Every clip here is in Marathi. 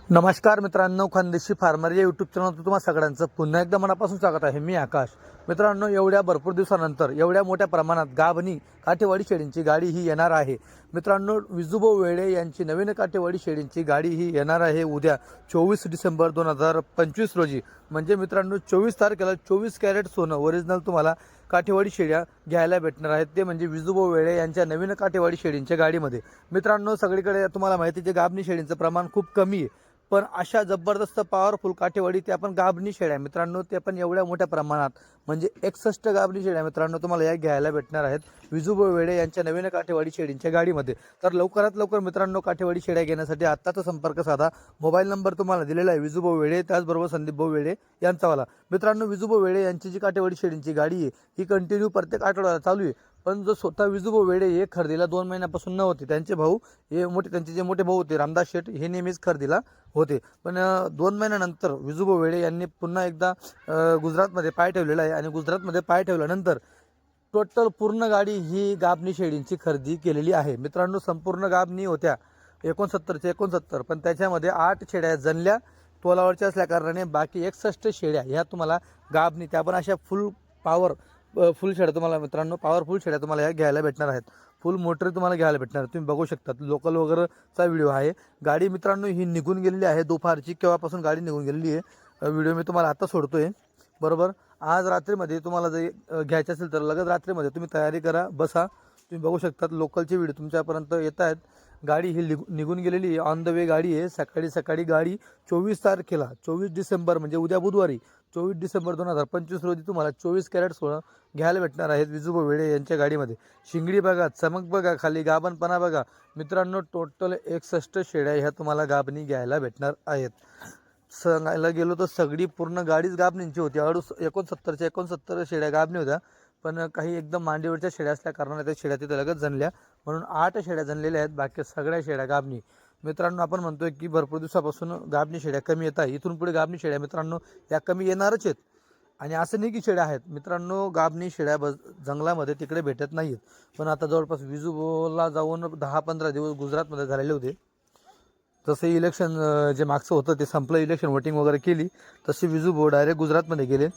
नमस्कार मित्रांनो, खानदेशी फार्मर या यूट्यूब चॅनलवर तुम्हा सगळ्यांचं पुन्हा एकदा मनापासून स्वागत आहे. मी आकाश. मित्रांनो, एवढ्या भरपूर दिवसानंतर एवढ्या मोठ्या प्रमाणात गाभणी काठेवाडी शेळींची गाडी ही येणार आहे. मित्रांनो, विजूभाऊ वेळे यांची नवीन काठेवाडी शेळींची गाडी ही येणार आहे उद्या 24 डिसेंबर 2025 रोजी. म्हणजे मित्रांनो 24 तारखेला 24 कॅरेट सोनं ओरिजिनल तुम्हाला काठेवाडी शेळ्या घ्यायला भेटणार आहेत. ते म्हणजे विजूभाऊ वेळे यांच्या नवीन काठेवाडी शेळींच्या गाडीमध्ये. मित्रांनो, सगळीकडे तुम्हाला माहिती आहे गाभणी शेळींचं प्रमाण खूप कमी आहे, पण अशा जबरदस्त पॉवरफुल काठेवाडी त्या पण गाभणी शेळ्या मित्रांनो, ते पण एवढ्या मोठ्या प्रमाणात म्हणजे 61 गाभणी शेळ्या मित्रांनो तुम्हाला या घ्यायला भेटणार आहेत विजूभाऊ वेळे यांच्या नवीन काठेवाडी शेळींच्या गाडीमध्ये. तर लवकरात लवकर मित्रांनो काठेवाडी शेळ्या घेण्यासाठी आत्ताचा संपर्क साधा. मोबाईल नंबर तुम्हाला दिलेला आहे विजूभाऊ वेळे, त्याचबरोबर संदीपभाऊ वेळे यांचावाला. मित्रांनो, विजूभाऊ वेळे यांची जी काठेवाडी शेळींची गाडी आहे ही कंटिन्यू प्रत्येक आठवड्याला चालू आहे. पण जो स्वतः विजूभाऊ वेळे हे खरेदीला 2 महिन्यापासून नव्हते. त्यांचे भाऊ हे त्यांचे जे मोठे भाऊ होते रामदास शेठ हे नेहमीच खरेदीला होते. पण 2 महिन्यानंतर विजूभाऊ वेळे यांनी पुन्हा एकदा गुजरातमध्ये पाय ठेवलेला आहे आणि गुजरातमध्ये पाय ठेवल्यानंतर टोटल पूर्ण गाडी ही गाभणी शेळींची खरेदी केलेली आहे. मित्रांनो, संपूर्ण गाभणी होत्या 69च्या 69, पण त्याच्यामध्ये 8 शेळ्या जनल्या तोलावरच्या असल्या कारणाने बाकी 61 शेळ्या ह्या तुम्हाला गाभणी, त्या पण अशा फुल शेळ्या तुम्हाला मित्रांनो पॉवरफुल शेळ्या तुम्हाला या घ्यायला भेटणार आहेत. फुल मोटर तुम्हाला घ्यायला भेटणार. तुम्ही बघू शकता लोकल वगैरेचा व्हिडिओ आहे. गाडी मित्रांनो ही निघून गेलेली आहे दुपारची. केव्हापासून गाडी निघून गेलेली आहे व्हिडिओ मी तुम्हाला आता सोडतोय. बरोबर, आज रात्रीमध्ये तुम्हाला जर घ्यायचं असेल तर लगेच रात्रीमध्ये तुम्ही तयारी करा, बसा. तुम्ही बघू शकता लोकलचे व्हिडिओ तुमच्यापर्यंत येत आहेत. गाडी ही निघून गेलेली आहे, ऑन द वे गाडी आहे. सकाळी गाडी 24 तारखेला 24 डिसेंबर म्हणजे उद्या बुधवारी 24 डिसेंबर 2025 रोजी तुम्हाला 24 कॅरेट सोनं घ्यायला भेटणार आहेत विजूभाऊ वेळे यांच्या गाडीमध्ये. शिंगडी बघा, चमक बघा, खाली गाभणपणा बघा. मित्रांनो, टोटल 61 शेळ्या ह्या तुम्हाला गाभणी घ्यायला भेटणार आहेत. सांगायला गेलो तर सगळी पूर्ण गाडीच गाभणींची होती. 69च्या 69 शेळ्या गाभणी होत्या, पण काही एकदम मांडीवरच्या शेळ्या असल्या कारणाने त्या शेळ्या तिथे लगेच जनल्या, म्हणून 8 शेळ्या जनलेल्या आहेत. बाकी सगळ्या शेळ्या गाभणी. मित्रांनो, आपण म्हणतोय की भरपूर दिवसापासून गाभणी शेळ्या कमी येत आहे. इथून पुढे गाभणी शेळ्या मित्रांनो या कमी येणारच आहेत. आणि असं नाही की शेळ्या आहेत मित्रांनो, गाभणी शेळ्या जंगलामध्ये तिकडे भेटत नाहीत. पण आता जवळपास विजूभाऊला जाऊन 10-15 दिवस गुजरातमध्ये झालेले होते. जसं इलेक्शन जे मागचं होतं ते संपलं, इलेक्शन वोटिंग वगैरे केली, तसे विजूभाऊ डायरेक्ट गुजरातमध्ये गेले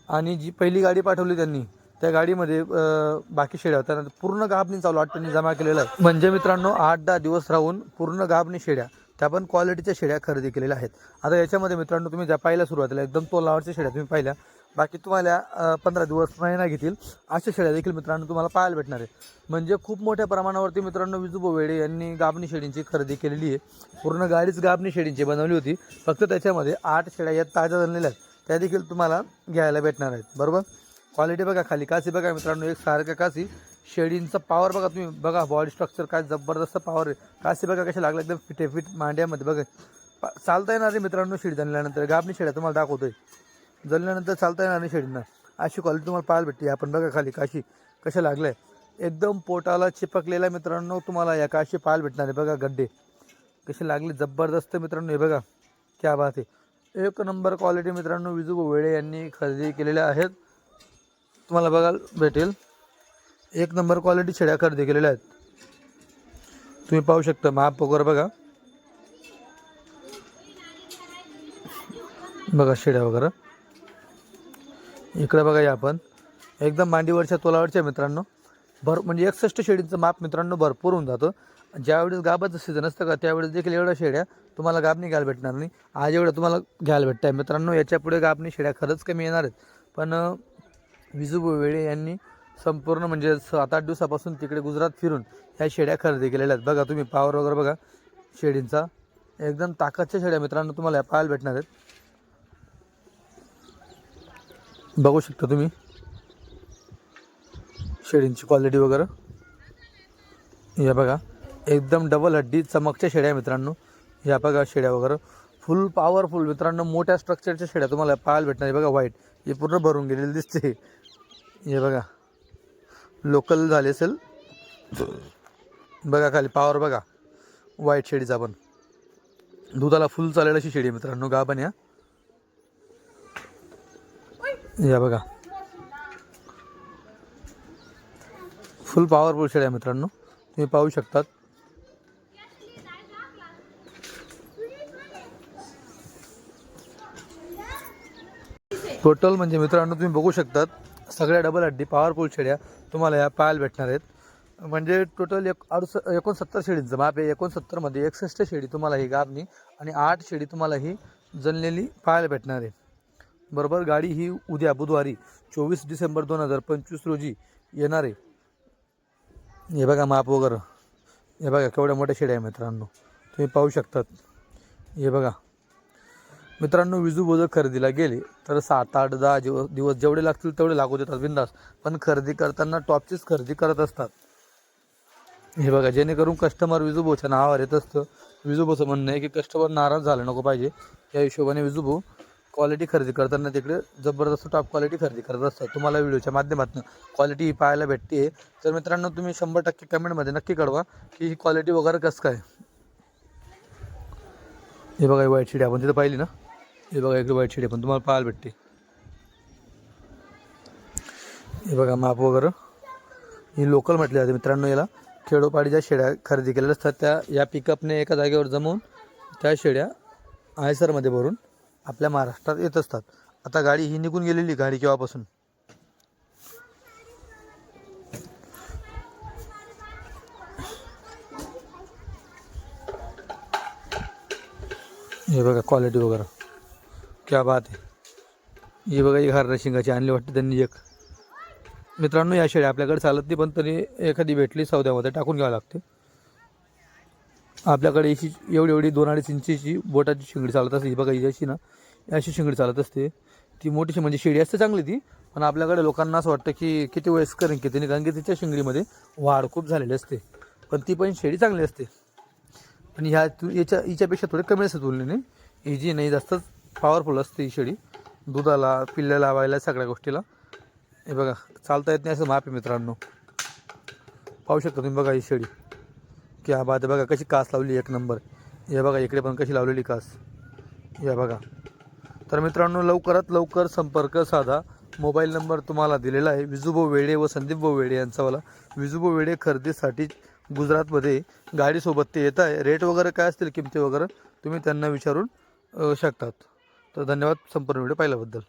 आणि जी पहिली गाडी पाठवली त्यांनी त्या गाडीमध्ये बाकी शेळ्या होत्या. पूर्ण गाभणी चालू 8 टनी जमा केलेला आहे. म्हणजे मित्रांनो 8-10 दिवस राहून पूर्ण गाभणी शेळ्या, त्या पण क्वालिटीच्या शेळ्या खरेदी केलेल्या आहेत. आता याच्यामध्ये मित्रांनो तुम्ही ज्या पाहिल्या सुरुवातीला एकदम तोलावरच्या शेळ्या तुम्ही पाहिल्या, बाकी तुम्हाला 15 दिवस महिना घेतील अशा शेळ्या देखील मित्रांनो तुम्हाला पाहायला भेटणार आहे. म्हणजे खूप मोठ्या प्रमाणावरती मित्रांनो विजूभाऊ वेळे यांनी गाभणी शेळींची खरेदी केलेली आहे. पूर्ण गाडीच गाभणी शेळींची बनवली होती. फक्त त्याच्यामध्ये 8 शेळ्या या ताज्या झालेल्या आहेत, त्या देखील तुम्हाला घ्यायला भेटणार आहेत. बरोबर, क्वालिटी बघा, खाली कासी बघा मित्रांनो, एक सारखं कासी. शेळींचा पॉवर बघा तुम्ही, बघा बॉडी स्ट्रक्चर काय जबरदस्त पॉवर आहे. कासी बघा कशा लागल्या एकदम फिट मांड्यामध्ये. बघा चालता येणार आहे मित्रांनो शेळी जणल्यानंतर. गाभणी शेळ्या तुम्हाला दाखवतोय, जळल्यानंतर चालता येणार नाही शेळींना. अशी क्वालिटी तुम्हाला पाहायला भेटते. आपण बघा खाली काशी कशा लागल्या, एकदम पोटाला चिपकलेला मित्रांनो तुम्हाला या काशी पाहायला भेटणार आहे. बघा गड्डे कसे लागले जबरदस्त मित्रांनो. हे बघा क्या बात आहे, एक नंबर क्वालिटी मित्रांनो विजूभाऊ वेळे यांनी खरेदी केलेल्या आहेत. तुम्हाला बघायला भेटेल एक नंबर क्वालिटी शेळ्या खरेदी केलेल्या आहेत. तुम्ही पाहू शकता माप वगैरे बघा, बघा शेळ्या वगैरे इकडे बघा. या आपण एकदम मांडीवरच्या तोलावरच्या मित्रांनो म्हणजे 61 शेळींचं माप मित्रांनो भरपूर होऊन जातं. ज्यावेळेस गाबाचं सीझन असतं का त्यावेळेस देखील एवढ्या शेळ्या तुम्हाला गाभणी घ्यायला भेटणार नाही. आज एवढं तुम्हाला घ्यायला भेटत आहे मित्रांनो. याच्या पुढे गाभणी शेळ्या खरंच कमी येणार आहेत. पण विजूभाऊ वेळे यांनी संपूर्ण म्हणजे 7-8 दिवसापासून तिकडे गुजरात फिरून ह्या शेळ्या खरेदी केलेल्या आहेत. बघा तुम्ही पावर वगैरे बघा शेळींचा, एकदम ताकदच्या शेळ्या मित्रांनो तुम्हाला पाहायला भेटणार आहेत. बघू शकता तुम्ही शेळींची क्वालिटी वगैरे. या बघा एकदम डबल हड्डी चमकच्या शेळ्या मित्रांनो. या बघा शेळ्या वगैरे फुल पॉवरफुल मित्रांनो, मोठ्या स्ट्रक्चरच्या शेळ्या तुम्हाला पाहायला भेटणार. बघा व्हाईट हे पूर्ण भरून गेलेली दिसते. हे बघा लोकल झाले असेल. बघा खाली पावर बघा व्हाईट शेळीचा, पण दुधाला फुल चालेल अशी शेळी मित्रांनो गाभण. या बघा फुल पॉवरफुल शेळ्या मित्रांनो तुम्ही पाहू शकतात. टोटल म्हणजे मित्रांनो तुम्ही बघू शकतात सगळ्या डबल हड्डी पॉवरफुल शेळ्या तुम्हाला या पाहायला भेटणार आहेत. म्हणजे टोटल 69 शेळींचं माप आहे. 69मध्ये 61 शेळी तुम्हाला ही गाभणी आणि 8 शेळी तुम्हाला ही जनलेली पाहायला भेटणार आहे. बरोबर. गाडी ही उद्या बुधवारी 24 डिसेंबर 2025 रोजी येणार आहे. हे बघा माप वगैरे, हे बघा केवढ्या मोठ्या शेळ्या आहे मित्रांनो, तुम्ही पाहू शकतात. हे बघा मित्रांनो, विजू जर खरेदीला गेले तर 7, 8, 10 दिवस जेवढे लागतील तेवढे लागू देतात बिंदास, पण खरेदी करताना टॉपचीच खरेदी करत असतात. हे बघा, जेणेकरून कस्टमर विजूभाऊच्या नावावर येत असतं. विजूभाऊचं म्हणणं आहे की कस्टमर नाराज झालं नको पाहिजे, या हिशोबाने विजूभाऊ क्वालिटी खरेदी करताना तिकडे जबरदस्त टॉप क्वालिटी खरेदी करत असतात. तुम्हाला व्हिडिओच्या माध्यमातून क्वालिटी ही पाहायला भेटते. तर मित्रांनो, तुम्ही 100% कमेंटमध्ये नक्की कळवा की ही क्वालिटी वगैरे कसं काय. हे बघा, ही व्हाईट शेडी आपण तिथं पाहिली ना, हे बघा इकडे व्हाईट शेडी पण तुम्हाला पाहायला भेटते. हे बघा माप वगैरे, ही लोकल म्हटली जाते मित्रांनो. याला खेडोपाडी ज्या शेड्या खरेदी केलेल्या असतात त्या या पिकअपने एका जागेवर जमवून त्या शेड्या आयसरमध्ये भरून आपल्या महाराष्ट्रात येत असतात. आता गाडी ही निघून गेलेली गाडी केव्हापासून. हे बघा क्वालिटी वगैरे क्या बात आहे. हे बघा ही हरण्या शिंगाची आणली वाटते त्यांनी एक. मित्रांनो, या शेळ्या आपल्याकडे चालत नाही, पण तरी एखादी भेटली सौद्यामध्ये टाकून घ्यावं लागते. आपल्याकडे एवढी 2-2.5 इंचीची बोटाची शिंगडी चालत असते. ही बघा ही अशी ना, अशी शिंगडी चालत असते. ती मोठीशी म्हणजे शेळी असते चांगली ती, पण आपल्याकडे लोकांना असं वाटतं की किती वयस्कर आहे किती नाही, कारण की तिच्या शिंगडीमध्ये वाढ खूप झालेली असते. पण ती पण शेळी चांगली असते. पण हिच्यापेक्षा थोडी कमी असते तुलनेने. ही जी नाही जास्तच पॉवरफुल असते ही शेळी, दुधाला पिल्ल्या लावायला सगळ्या गोष्टीला. हे बघा चालता येत नाही असं माप आहे मित्रांनो, पाहू शकता तुम्ही. बघा ही शेळी क्या बात आहे. बघा कशी कास लावली, एक नंबर. हे बघा इकडे पण कशी लावलेली कास, हे बघा. तर मित्रांनो, लवकरात लवकर संपर्क साधा. मोबाईल नंबर तुम्हाला दिलेला आहे. विजूभाऊ वेडे व संदीपभाऊ वेडे यांचावाला. विजूभाऊ वेडे खरेदीसाठी गुजरातमध्ये गाडीसोबत ते येत आहे. रेट वगैरे काय असतील किमती वगैरे तुम्ही त्यांना विचारून शकतात. तर धन्यवाद संपूर्ण व्हिडिओ पाहिल्याबद्दल.